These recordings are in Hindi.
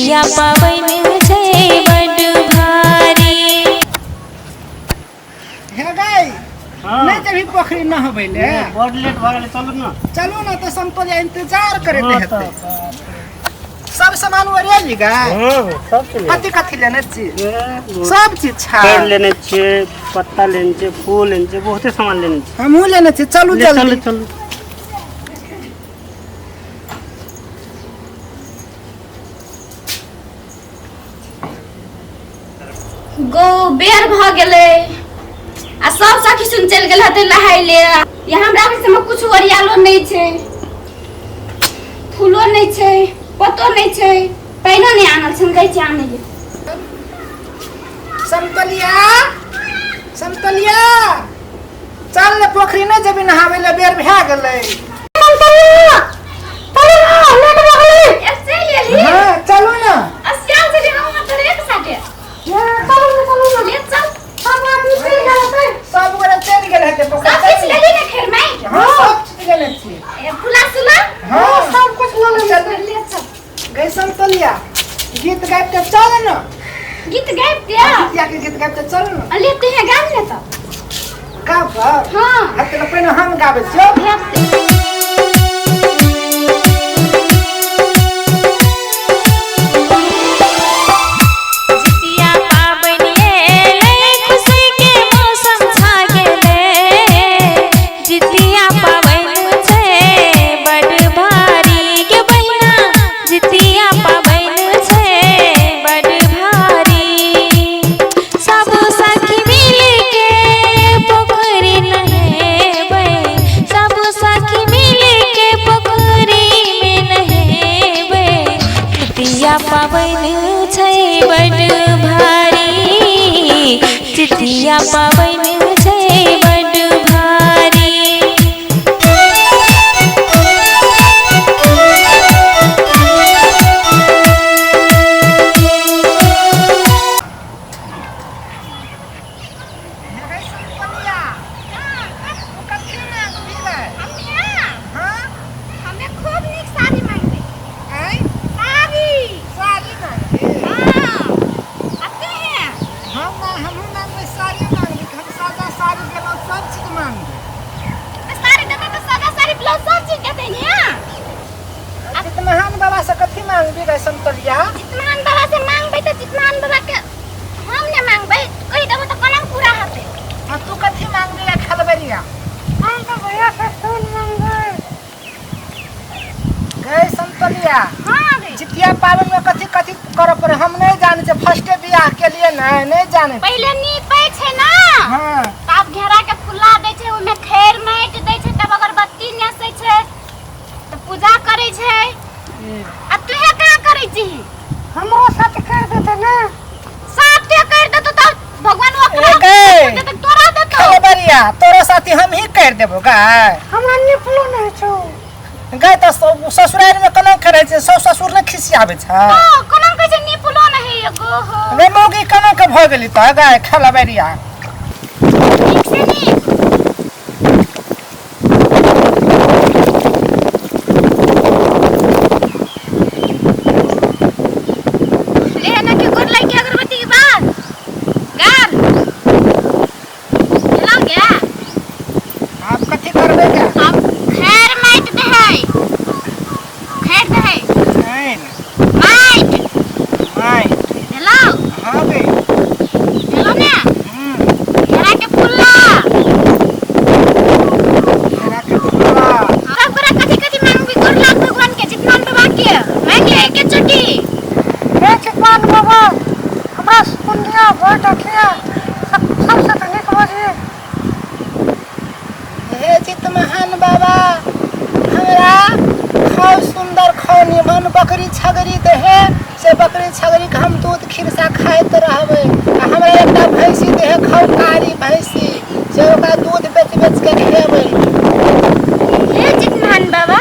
जितिया पावन छै बड़ भारी। हे गाय नहीं जब पोखरी न होबैले बड़ लेट भ गेलै चलू ना तो समतोलिया इंतजार करे हेतै। सब सामान ओरे ली गाय सब चीज कथी लेने छी सब चीज छा पेड़ लेने छी पत्ता लेने छी फूल लेने छी बहुते सामान लेने छी हमहू लेने छी चलू जल्दी चलू गो बेर भ गेलै आ सब सखी सुन चल गेल हते नहाय ले। यहाँ हमरा में कुछ ओरियालो नहीं छै फूलो नहीं छै पतो नहीं छै पैनो नहीं आनल छै गई छै आने ले। समतोलिया चल ले पोखरी नहीं जेबी नहावे ले बेर भे गेलै। हां चलू ना अस्याल से हम तोरे एक साथे सब गोरे चल गेल है पोखरी सब चीज लेली ना खेर में। हां सब चीज लेले छी फुला सुला हां सब कुछ ले चल गई समतोलिया गीत गाइब के चल ना गीत गाइब के गीत गाइब के चल ना लेते हैं गान ले तो गाब हां हते पहिने हम गाबै छियो। पावन छै बड़ भारी जितिया पावन छै बड़ भारी। समतोलिया जितमान बाबा से मांगबै त जितमान बाबा के हम ने मांगबै कहि देबो त कोना पूरा होतै। आ तू कथी मांगली है खलबरिया हम तो भैया से फूल मांगबै गई समतोलिया। हां गई जितिया पावन में कथी कथी करे पर हम नहीं जाने छे फर्स्ट बियाह के लिए नहीं जाने पहले नीपै छै ना हां तब घेरा के फुला दै छै ओमे खैर माटि दै छै तब अगरबत्ती नेसै छै त पूजा करै छै। आ तू हे का करै छी हमरो साथ कर देते ना साथे कर देतो त भगवान ओकरा गई तोरा देतो खलबरिया तोरा साथी हम ही कर देबो गाय हमरा निपलो नहीं छौ गाय त ससुराल में कना करे छै ससुर ने खिसियाबे छै कोना कहै छै निपलो नहीं एगो हो रे मौगी कना के भ गेली त गाय खलबरिया ठीक से नी बकरी छगरी दे से बकरी छगरी के हम दूध खिरसा खाइत रहबे हमरा एकटा भैंसी दे खौकारी भैंसी से ओकरा दूध बेच के खेबे। हे जितमान बाबा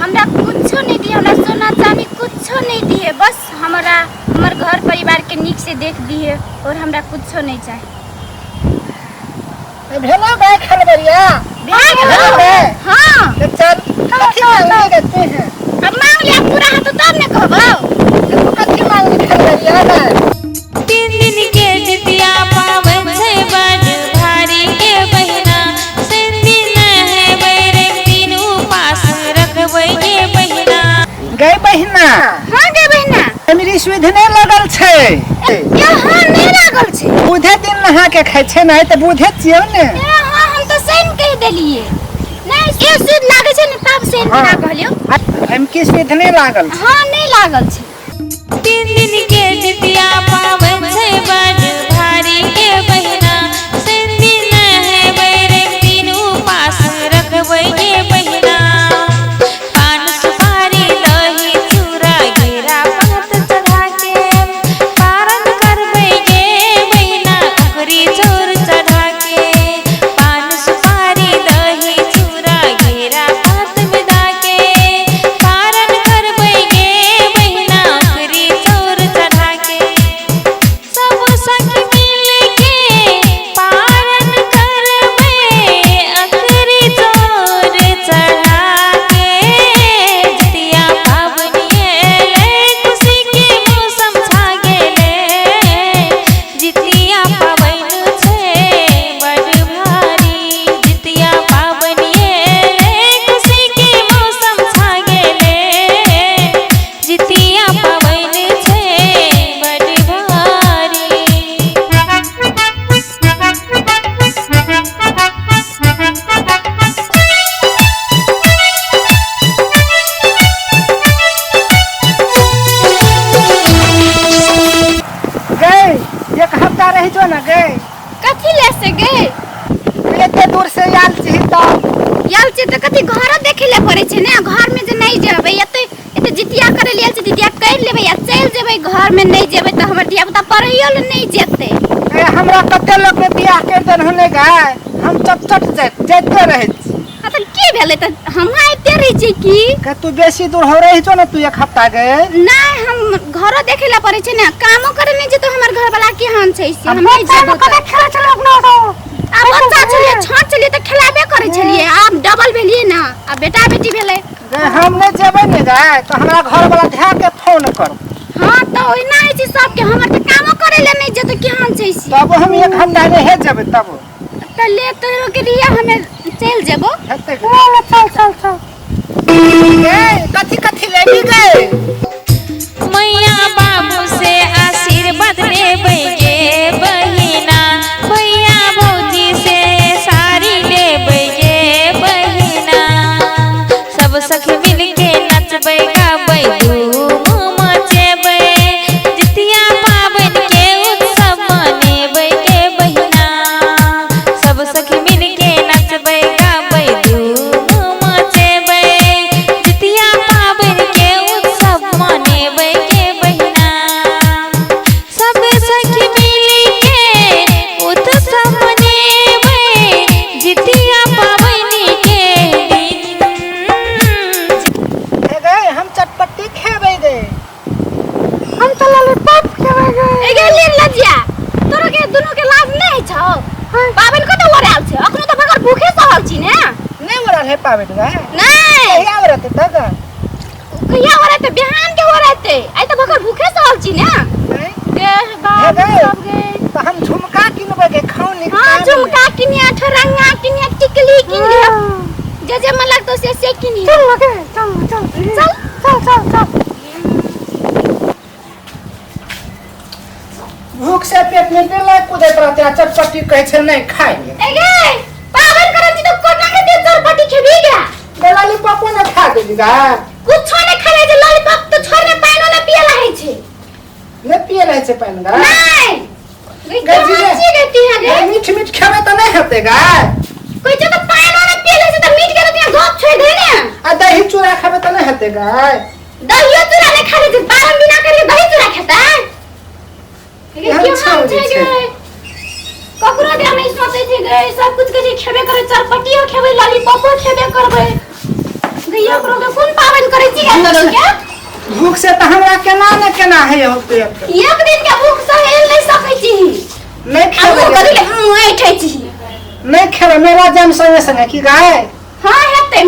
हमरा कुछो नहीं दिए हमरा सोना चांदी कुछो नहीं दिए बस हमरा हमर घर परिवार के नीक से देख दिए और हमरा कुछो नहीं चाहिए। भेलो गाय खलबरिया भेलो हां तो चल कथी मांगे हैं अब मांग लिया पूरा हाथ तब ने कहबो कथी मांग गई बहिना हाँ गे बहिना मेरी सुध नहीं लगल छे यहाँ नहीं लागल छे बुधे दिन नहा के खाइ छे नहीं तो बुधे छियो ने हाँ हम तो सही कह देलिए नहीं ये सुध लागे छे न तब से हाँ। ना कहलियो हम की सुध नहीं लागल हाँ नहीं लागल छे 3 दिन के जितिया पावन छै बड़ भारी के बहिना तीन दिन है बैरे तीन उपास रखबै के बहिना पान सुपारी दही चूड़ा घेरा पात चढ़ा के पारण करबै के बहिना उखरी चोर चढ़ा के पान सुपारी दही चूड़ा घेरा पात मिला के पारण करबै के बहिना उखरी चोर चढ़ा के सब सखी मिल के पारण करबै अखरी चोर चढ़ा के जितिया पाबनि एलै खुशी के मौसम छा गेलै जितिया पाबनि छै बड़ भारी जितिया पाबनि एलै खुशी के मौसम छा गेलै जितिया पाबनि छै बड़ भारी गई एक हफ्ता रही जो ना गई कथी ले से गे एते दूर से आयल छी तो याल छे तो कथी घर देखे ले पड़े छे ना घर में जे नहीं जेबै एते जितिया करे लिए छे जितिया कर लेबै या चल जेबै घर में नहीं जेबै तो हमर धिया पुता पढ़ैयो ले नहीं जेते हमरा कते लोग ने बियाह कर देन होने गए हम चट जाते रहे हाँ तो की भेले तो हम आइते रही छी की के तू बेसी दूर हो रही जो ना तू एक हफ्ता गए नहीं हम घरो देखे ला पड़े छे ना कामो करे नहीं जे तो हमर घर वाला के हान छै से हम नहीं जेबै कते खेला चलो अपना तो अब बच्चा छलिए छोट छलिए तो खिलाबे करे छलिए अब डबल भेलिए ना अब बेटा बेटी भेले गए हम नहीं जेबै ने गए तो हमरा घर वाला ध्यान के फोन करो हाँ तो ओइना है छी सब के हमर तो कामो करे ले नहीं जे तो के हान छै से तब हम एक हफ्ता रहे जेबै तब तो ले तोरो के लिए हमें चल जेबो हेते चल गए कथी लेबी गए मैया बाबू से आशीर्वाद लेबै गे बहिना भैया भौजी से साड़ी लेबै गे बहिना सब सखी मिल के नचबै गाबै धूम मचेबै जितिया पाबनि के उत्सव मनेबै गे बहिना सब सखी मिल के नचबै गाबै धूम मचेबै जितिया पाबनि के उत्सव मनेबै गे बहिना सब सखी मिल के उत्सव मनेबै जितिया पाबनि के दिन हे गए हम चटपटी खेबै गए हम तो लॉलीपॉप खेबै गए ए गे ले लजिया तोरो के दुनु के लाज नहीं छौ पाबन को तो ओराल छै अखनो तो भगर भूखे सहल छी ने नहीं ओरा है पावे गए नहीं क्या ओरते तक कहिया ओराते बिहान के ओराते आई तो भगर भूखे सहल छी ने गे बाप हे गए। सब गे तो हम झुमका किनबै के खौनी हां झुमका किनिया ठरंगा किनिया टिकली किन लिया जे मन लगतो से किनिया चल लगे चल भूख से पेट में पेला कुदैत रहते आ चटपटी कहै छै नहीं खाए ए गे पावन करन छी तो कोना के दे चरपटी खेबी गे लॉलीपॉप ने खा देली गा कुछ ने खाले जे लॉलीपॉप तो छोड़ ने पानो ने पिए रहे छै ने पिए रहे छै पानी गा नहीं गे जी अच्छी रहती है गे मीठ खेबै तो नहीं हेते गा कोई जो तो पानो ने पिए ले से तो मीठ के तो घोप छोड़ दे ने आ दही चूड़ा खेबै तो नहीं हेते गा दही चूड़ा ने खाले जे पावन बिना करके दही चूड़ा खाता है ये हम क्यों छोड़ हम दै छे छै। गे ककरो दे नहीं सोचे थे गे सब कुछ के जे खेबे करे चरपटियो खेबे लॉलीपॉपो खेबे करबे गैया करो के कोन पावन करे छी के भूख से तो हमरा केना है होते एक दिन के भूख सहेल नहीं सकै छी नहीं अब खेबै करी ले हम ऐठै छी नहीं खेबै मेरा जम संगे संगे की गाय